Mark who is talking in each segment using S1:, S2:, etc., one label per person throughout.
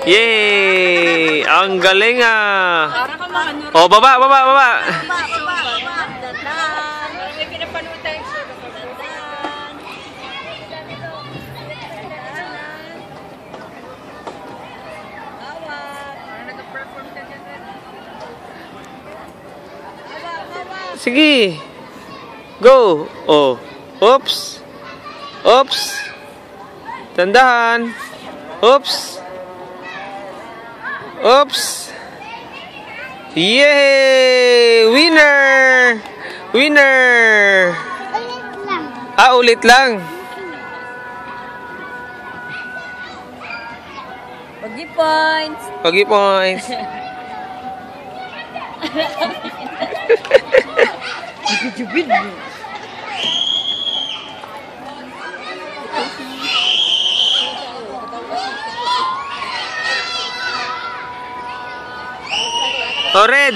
S1: Yay! Ang galing ah! Oh, baba!
S2: May pinapanood tayo.
S1: Sige! Go! Oh! Oops! Oops! Tandahan! Oops! Oops! Yay! Winner! Winner!
S3: Ulit lang.
S1: Ah, ulit lang.
S2: Pagi points.
S1: Pagi points.
S2: Jubid.
S1: Oh, red.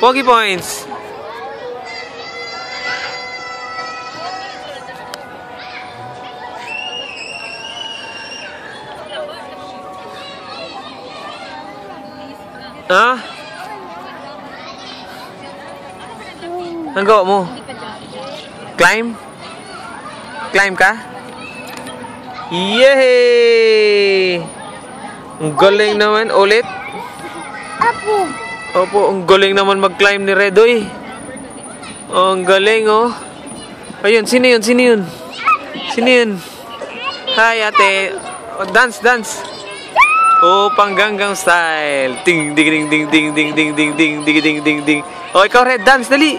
S1: Pogi points. Ha? Ang gawa mo? Climb? Climb ka? Yay! Ang galing naman. Ulit?
S3: Apo.
S1: Opo, ang galing naman mag-climb ni Redoy. Oh, ang galing, oh. Ayun, sino yun? Sino yun? Sino yun? Hi, ate. Oh, dance, dance. Oh, pang-Gangnam Style. Ting, ding, ding, ding, ding, ding, ding, ding, ding, ding, ding, ding, ding. Oh, ikaw, Red, dance, dali.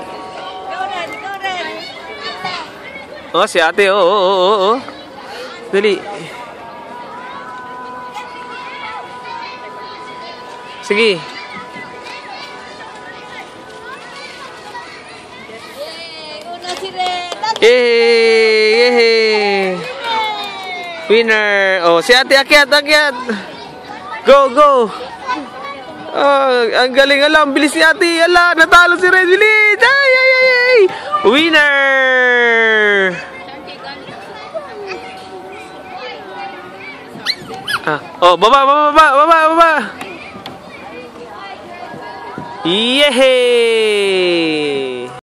S1: Oh, si ate, oh. Dali. Sige.
S2: Una si Red.
S1: Yay! Winner! Oh, si ate, akyat! Go! Oh, ang galing. Alam, bilis ni ate. Ala, natalo si Red. Bilis! Ay! Winner! Ah, oh, baba! Yay!